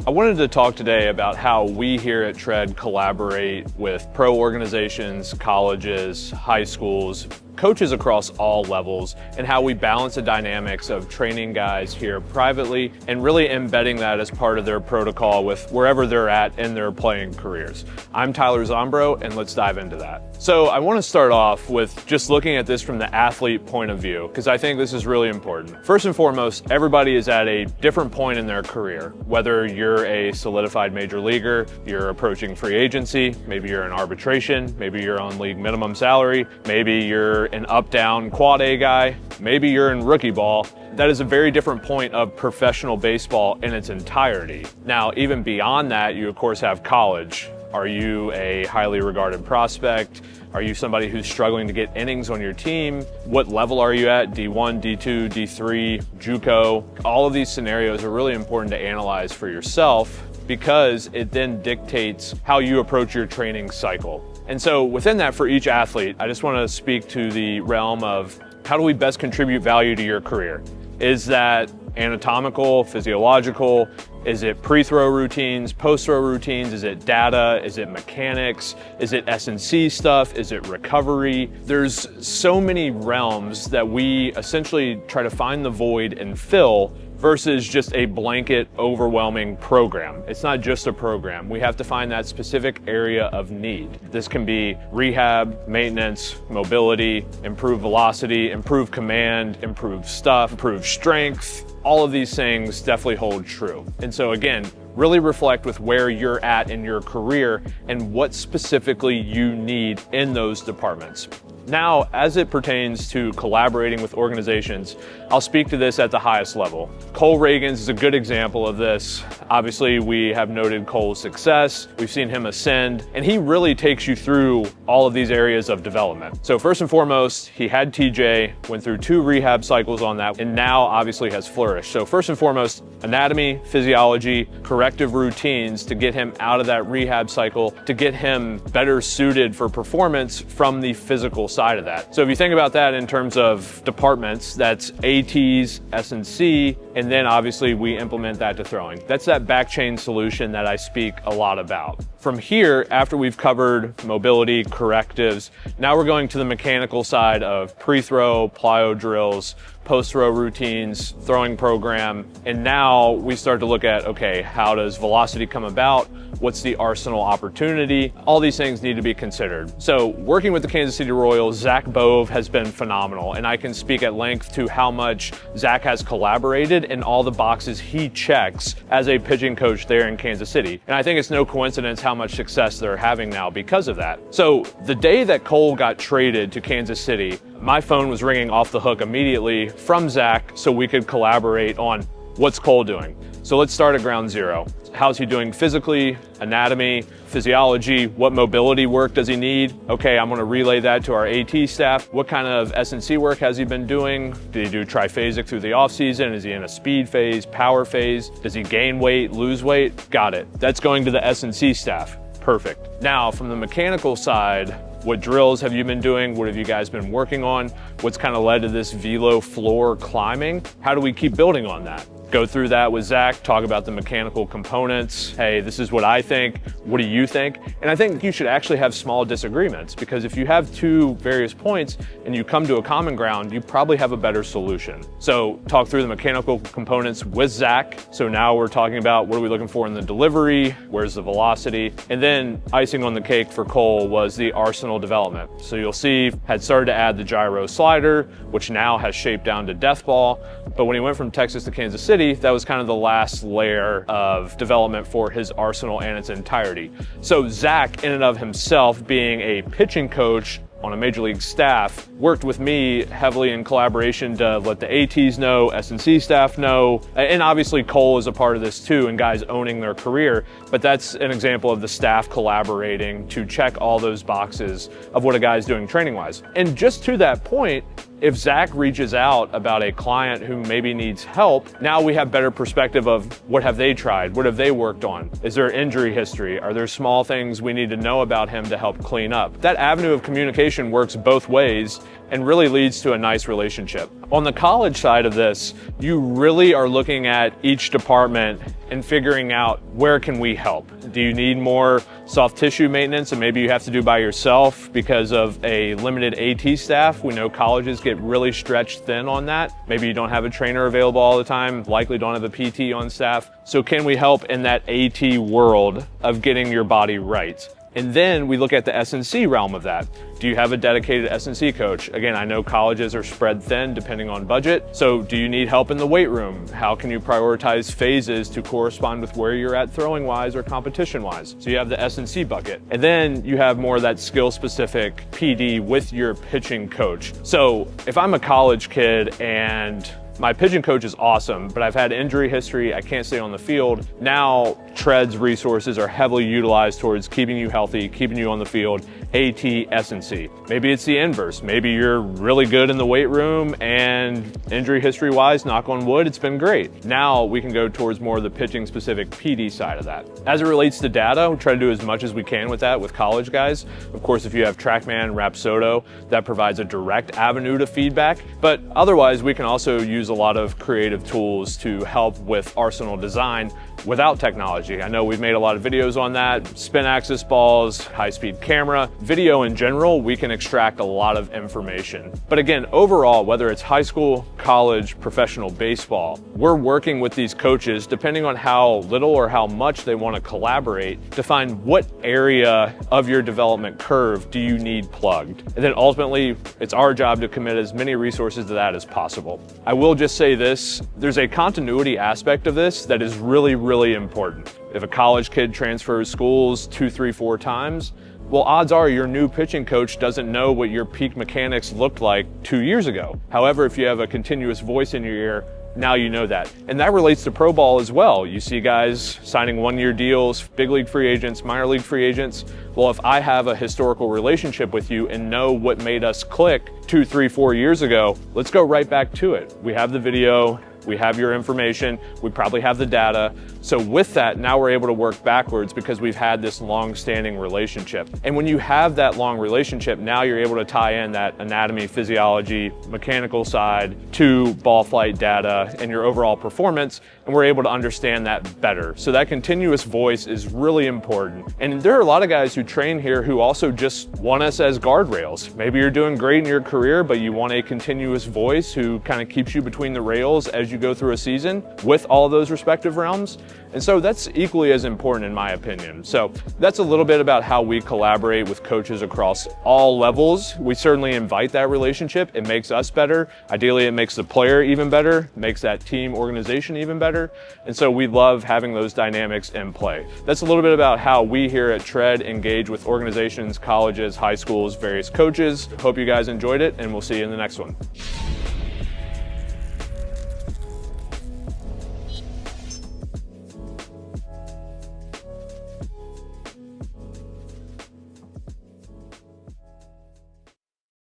I wanted to talk today about how we here at Tread collaborate with pro organizations, colleges, high schools, coaches across all levels, and how we balance the dynamics of training guys here privately and really embedding that as part of their protocol with wherever they're at in their playing careers. I'm Tyler Zombro, and let's dive into that. So I want to start off with just looking at this from the athlete point of view, because I think this is really important. First and foremost, everybody is at a different point in their career. Whether you're a solidified major leaguer, you're approaching free agency, maybe you're in arbitration, maybe you're on league minimum salary, maybe you're an up-down quad A guy, maybe you're in rookie ball. That is a very different point of professional baseball in its entirety. Now, even beyond that, you of course have college. Are you a highly regarded prospect? Are you somebody who's struggling to get innings on your team? What level are you at? D1, D2, D3, JUCO? All of these scenarios are really important to analyze for yourself because it then dictates how you approach your training cycle. And so within that, for each athlete, I just want to speak to the realm of how do we best contribute value to your career? Is that anatomical, physiological? Is it pre-throw routines, post-throw routines? Is it data? Is it mechanics? Is it S&C stuff? Is it recovery? There's so many realms that we essentially try to find the void and fill versus just a blanket, overwhelming program. It's not just a program. We have to find that specific area of need. This can be rehab, maintenance, mobility, improved velocity, improved command, improved stuff, improved strength. All of these things definitely hold true. And so again, really reflect with where you're at in your career and what specifically you need in those departments. Now, as it pertains to collaborating with organizations, I'll speak to this at the highest level. Cole Reagans is a good example of this. Obviously, we have noted Cole's success. We've seen him ascend, and he really takes you through all of these areas of development. So first and foremost, he had TJ, went through 2 rehab cycles on that, and now obviously has flourished. So first and foremost, anatomy, physiology, corrective routines to get him out of that rehab cycle, to get him better suited for performance from the physical side of that. So if you think about that in terms of departments, that's ATs, S&C, and then obviously we implement that to throwing. That's that back chain solution that I speak a lot about. From here, after we've covered mobility, correctives, now we're going to the mechanical side of pre-throw, plyo drills, post-throw routines, throwing program, and now we start to look at, okay, how does velocity come about? What's the arsenal opportunity? All these things need to be considered. So working with the Kansas City Royals, Zach Bove has been phenomenal, and I can speak at length to how much Zach has collaborated and all the boxes he checks as a pitching coach there in Kansas City. And I think it's no coincidence how much success they're having now because of that. So the day that Cole got traded to Kansas City, my phone was ringing off the hook immediately from Zach so we could collaborate on what's Cole doing. So let's start at ground zero. How's he doing physically, anatomy, physiology? What mobility work does he need? Okay, I'm gonna relay that to our AT staff. What kind of S&C work has he been doing? Did he do triphasic through the off season? Is he in a speed phase, power phase? Does he gain weight, lose weight? Got it. That's going to the S&C staff. Perfect. Now, from the mechanical side, what drills have you been doing? What have you guys been working on? What's kind of led to this velo floor climbing? How do we keep building on that? Go through that with Zach, talk about the mechanical components. Hey, this is what I think. What do you think? And I think you should actually have small disagreements, because if you have 2 various points and you come to a common ground, you probably have a better solution. So talk through the mechanical components with Zach. So now we're talking about what are we looking for in the delivery? Where's the velocity? And then icing on the cake for Cole was the arsenal development. So you'll see, had started to add the gyro slider, which now has shaped down to death ball. But when he went from Texas to Kansas City, that was kind of the last layer of development for his arsenal in its entirety. So Zach, in and of himself, being a pitching coach on a major league staff, worked with me heavily in collaboration to let the ATs know, S&C staff know, and obviously Cole is a part of this too, and guys owning their career, but that's an example of the staff collaborating to check all those boxes of what a guy's doing training-wise. And just to that point, if Zach reaches out about a client who maybe needs help, now we have better perspective of what have they tried? What have they worked on? Is there injury history? Are there small things we need to know about him to help clean up? That avenue of communication communication works both ways and really leads to a nice relationship. On the college side of this, you really are looking at each department and figuring out where can we help. Do you need more soft tissue maintenance and maybe you have to do by yourself because of a limited AT staff? We know colleges get really stretched thin on that. Maybe you don't have a trainer available all the time, likely don't have a PT on staff. So can we help in that AT world of getting your body right? And then we look at the S&C realm of that. Do you have a dedicated S&C coach? Again, I know colleges are spread thin depending on budget. So do you need help in the weight room? How can you prioritize phases to correspond with where you're at throwing wise or competition wise? So you have the S&C bucket. And then you have more of that skill specific PD with your pitching coach. So if I'm a college kid and my pitching coach is awesome, but I've had injury history, I can't stay on the field. Now, Tread's resources are heavily utilized towards keeping you healthy, keeping you on the field, AT, S&C. Maybe it's the inverse. Maybe you're really good in the weight room and injury history-wise, knock on wood, it's been great. Now we can go towards more of the pitching-specific PD side of that. As it relates to data, we try to do as much as we can with that with college guys. Of course, if you have TrackMan, Rapsodo, that provides a direct avenue to feedback. But otherwise, we can also use a lot of creative tools to help with arsenal design without technology. I know we've made a lot of videos on that, spin axis balls, high-speed camera. Video in general, we can extract a lot of information. But again, overall, whether it's high school, college, professional baseball, we're working with these coaches, depending on how little or how much they want to collaborate, to find what area of your development curve do you need plugged. And then ultimately, it's our job to commit as many resources to that as possible. I will just say this, there's a continuity aspect of this that is really important. If a college kid transfers schools 2, 3, 4 times, well, odds are your new pitching coach doesn't know what your peak mechanics looked like 2 years ago. However, if you have a continuous voice in your ear, now you know that. And that relates to pro ball as well. You see guys signing one-year deals, big league free agents, minor league free agents. Well, if I have a historical relationship with you and know what made us click 2, 3, 4 years ago, let's go right back to it. We have the video, we have your information, we probably have the data. So with that, now we're able to work backwards because we've had this long-standing relationship. And when you have that long relationship, now you're able to tie in that anatomy, physiology, mechanical side to ball flight data and your overall performance, and we're able to understand that better. So that continuous voice is really important. And there are a lot of guys who train here who also just want us as guardrails. Maybe you're doing great in your career, but you want a continuous voice who kind of keeps you between the rails as you go through a season with all of those respective realms. And so that's equally as important in my opinion. So that's a little bit about how we collaborate with coaches across all levels. We certainly invite that relationship. It makes us better. Ideally, it makes the player even better, makes that team organization even better. And so we love having those dynamics in play. That's a little bit about how we here at Tread engage with organizations, colleges, high schools, various coaches. Hope you guys enjoyed it, and we'll see you in the next one.